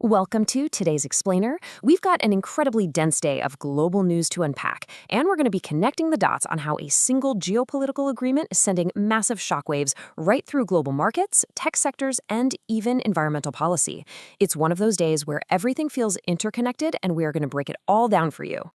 Welcome to today's Explainer. We've got an incredibly dense day of global news to unpack, and we're going to be connecting the dots on how a single geopolitical agreement is sending massive shockwaves right through global markets, tech sectors, and even environmental policy. It's one of those days where everything feels interconnected, and we are going to break it all down for you.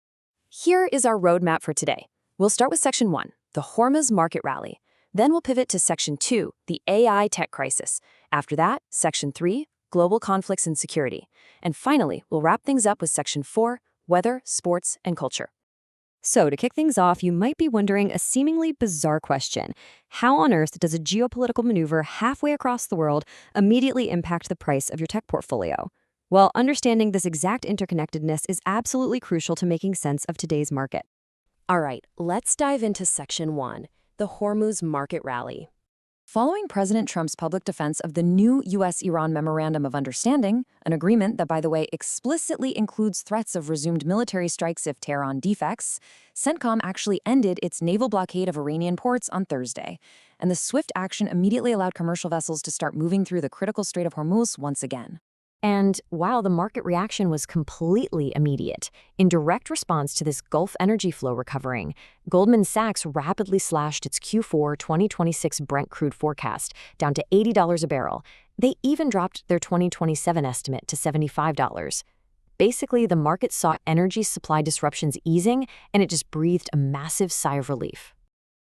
Here is our roadmap for today. We'll start with Section 1, the Hormuz market rally. Then we'll pivot to Section 2, the AI tech crisis. After that, Section 3, global conflicts and security. And finally, we'll wrap things up with Section 4, weather, sports, and culture. So, to kick things off, you might be wondering a seemingly bizarre question. How on earth does a geopolitical maneuver halfway across the world immediately impact the price of your tech portfolio? Well, understanding this exact interconnectedness is absolutely crucial to making sense of today's market. All right, let's dive into Section 1, the Hormuz market rally. Following President Trump's public defense of the new U.S.-Iran Memorandum of Understanding, an agreement that, by the way, explicitly includes threats of resumed military strikes if Tehran defects, CENTCOM actually ended its naval blockade of Iranian ports on Thursday, and the swift action immediately allowed commercial vessels to start moving through the critical Strait of Hormuz once again. And while the market reaction was completely immediate, in direct response to this Gulf energy flow recovering, Goldman Sachs rapidly slashed its Q4 2026 Brent crude forecast down to $80 a barrel. They even dropped their 2027 estimate to $75. Basically, the market saw energy supply disruptions easing, and it just breathed a massive sigh of relief.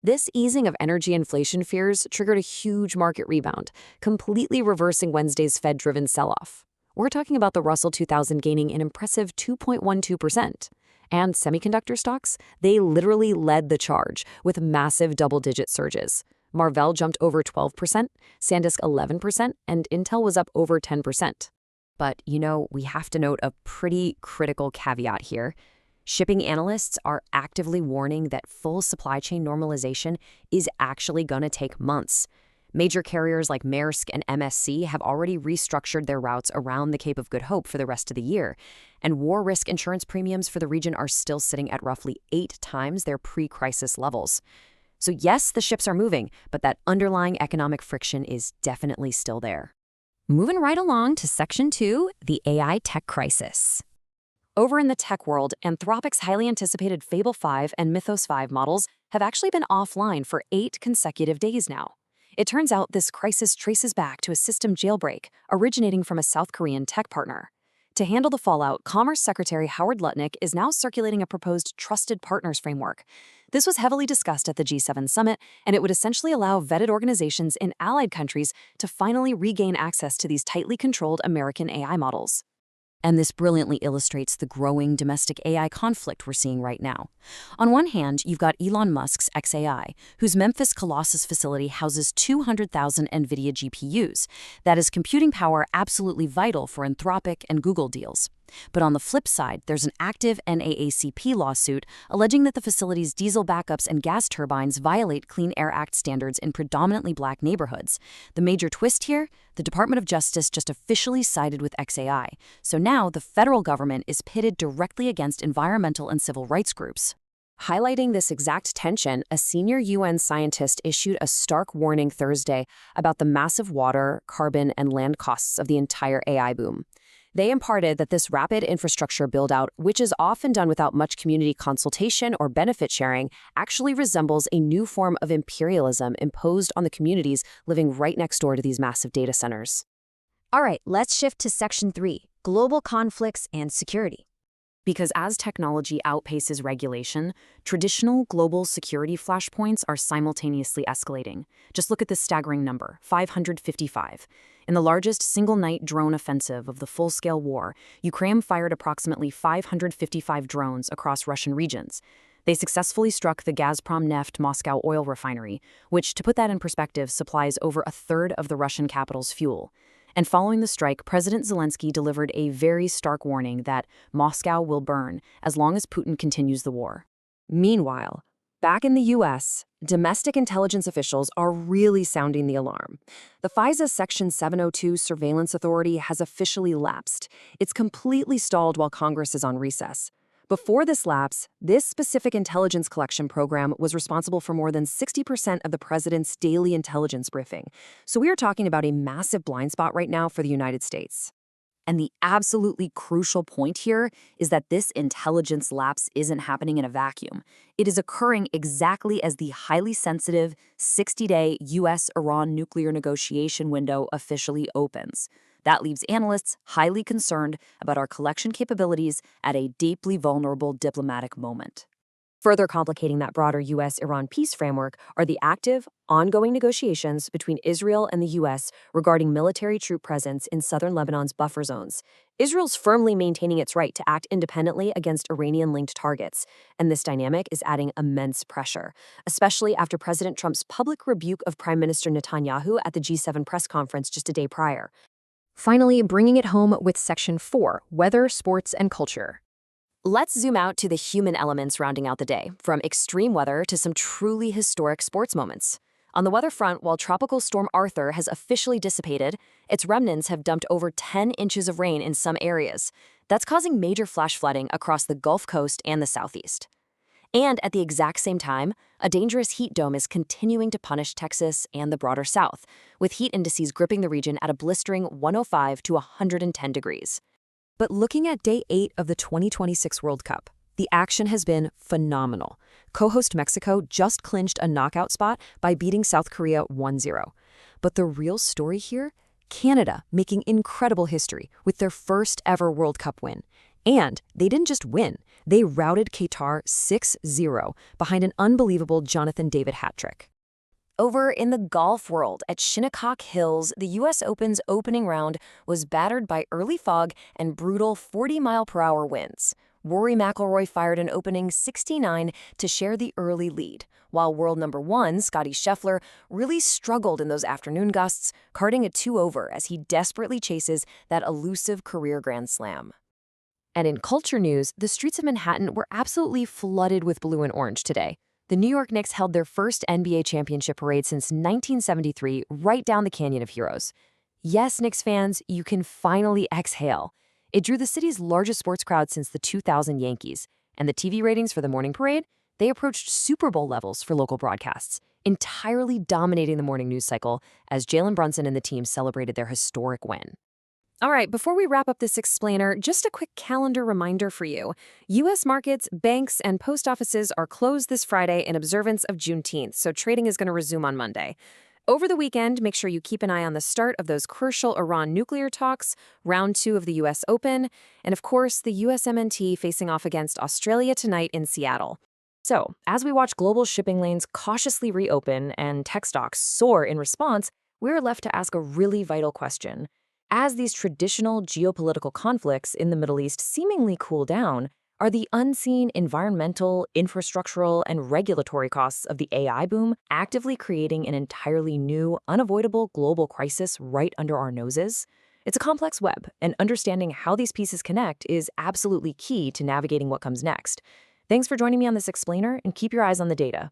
This easing of energy inflation fears triggered a huge market rebound, completely reversing Wednesday's Fed-driven sell-off. We're talking about the Russell 2000 gaining an impressive 2.12%. And semiconductor stocks, they literally led the charge with massive double-digit surges. Marvell jumped over 12%, SanDisk 11%, and Intel was up over 10%. But, we have to note a pretty critical caveat here. Shipping analysts are actively warning that full supply chain normalization is actually going to take months. Major carriers like Maersk and MSC have already restructured their routes around the Cape of Good Hope for the rest of the year, and war risk insurance premiums for the region are still sitting at roughly 8 times their pre-crisis levels. So yes, the ships are moving, but that underlying economic friction is definitely still there. Moving right along to Section 2, the AI tech crisis. Over in the tech world, Anthropic's highly anticipated Fable 5 and Mythos 5 models have actually been offline for 8 consecutive days now. It turns out this crisis traces back to a system jailbreak originating from a South Korean tech partner. To handle the fallout, Commerce Secretary Howard Lutnick is now circulating a proposed Trusted Partners framework. This was heavily discussed at the G7 summit, and it would essentially allow vetted organizations in allied countries to finally regain access to these tightly controlled American AI models. And this brilliantly illustrates the growing domestic AI conflict we're seeing right now. On one hand, you've got Elon Musk's xAI, whose Memphis Colossus facility houses 200,000 NVIDIA GPUs. That is computing power absolutely vital for Anthropic and Google deals. But on the flip side, there's an active NAACP lawsuit alleging that the facility's diesel backups and gas turbines violate Clean Air Act standards in predominantly black neighborhoods. The major twist here? The Department of Justice just officially sided with xAI. So now the federal government is pitted directly against environmental and civil rights groups. Highlighting this exact tension, a senior UN scientist issued a stark warning Thursday about the massive water, carbon, and land costs of the entire AI boom. They imparted that this rapid infrastructure build-out, which is often done without much community consultation or benefit sharing, actually resembles a new form of imperialism imposed on the communities living right next door to these massive data centers. All right, let's shift to Section 3, global conflicts and security. Because as technology outpaces regulation, traditional global security flashpoints are simultaneously escalating. Just look at this staggering number, 555. In the largest single-night drone offensive of the full-scale war, Ukraine fired approximately 555 drones across Russian regions. They successfully struck the Gazprom Neft Moscow oil refinery, which, to put that in perspective, supplies over a third of the Russian capital's fuel. And following the strike, President Zelensky delivered a very stark warning that Moscow will burn as long as Putin continues the war. Meanwhile, back in the U.S., domestic intelligence officials are really sounding the alarm. The FISA Section 702 surveillance authority has officially lapsed. It's completely stalled while Congress is on recess. Before this lapse, this specific intelligence collection program was responsible for more than 60% of the president's daily intelligence briefing. So we are talking about a massive blind spot right now for the United States. And the absolutely crucial point here is that this intelligence lapse isn't happening in a vacuum. It is occurring exactly as the highly sensitive 60-day US-Iran nuclear negotiation window officially opens. That leaves analysts highly concerned about our collection capabilities at a deeply vulnerable diplomatic moment. Further complicating that broader U.S.-Iran peace framework are the active, ongoing negotiations between Israel and the U.S. regarding military troop presence in southern Lebanon's buffer zones. Israel's firmly maintaining its right to act independently against Iranian-linked targets, and this dynamic is adding immense pressure, especially after President Trump's public rebuke of Prime Minister Netanyahu at the G7 press conference just a day prior. Finally, bringing it home with Section 4, Weather, Sports, and Culture. Let's zoom out to the human elements rounding out the day, from extreme weather to some truly historic sports moments. On the weather front, while Tropical Storm Arthur has officially dissipated, its remnants have dumped over 10 inches of rain in some areas. That's causing major flash flooding across the Gulf Coast and the Southeast. And at the exact same time, a dangerous heat dome is continuing to punish Texas and the broader South, with heat indices gripping the region at a blistering 105 to 110 degrees. But looking at Day 8 of the 2026 World Cup, the action has been phenomenal. Co-host Mexico just clinched a knockout spot by beating South Korea 1-0. But the real story here? Canada making incredible history with their first ever World Cup win. And they didn't just win, they routed Qatar 6-0 behind an unbelievable Jonathan David hat trick. Over in the golf world at Shinnecock Hills, the U.S. Open's opening round was battered by early fog and brutal 40-mile-per-hour winds. Rory McIlroy fired an opening 69 to share the early lead, while world number 1, Scottie Scheffler, really struggled in those afternoon gusts, carting a 2-over as he desperately chases that elusive career Grand Slam. And in culture news, the streets of Manhattan were absolutely flooded with blue and orange today. The New York Knicks held their first NBA championship parade since 1973 right down the Canyon of Heroes. Yes, Knicks fans, you can finally exhale. It drew the city's largest sports crowd since the 2000 Yankees, and the TV ratings for the morning parade, they approached Super Bowl levels for local broadcasts, entirely dominating the morning news cycle as Jalen Brunson and the team celebrated their historic win. All right, before we wrap up this explainer, just a quick calendar reminder for you. U.S. markets, banks, and post offices are closed this Friday in observance of Juneteenth, so trading is going to resume on Monday. Over the weekend, make sure you keep an eye on the start of those crucial Iran nuclear talks, round 2 of the U.S. Open, and of course, the USMNT facing off against Australia tonight in Seattle. So, as we watch global shipping lanes cautiously reopen and tech stocks soar in response, we're left to ask a really vital question. As these traditional geopolitical conflicts in the Middle East seemingly cool down, are the unseen environmental, infrastructural, and regulatory costs of the AI boom actively creating an entirely new, unavoidable global crisis right under our noses? It's a complex web, and understanding how these pieces connect is absolutely key to navigating what comes next. Thanks for joining me on this explainer, and keep your eyes on the data.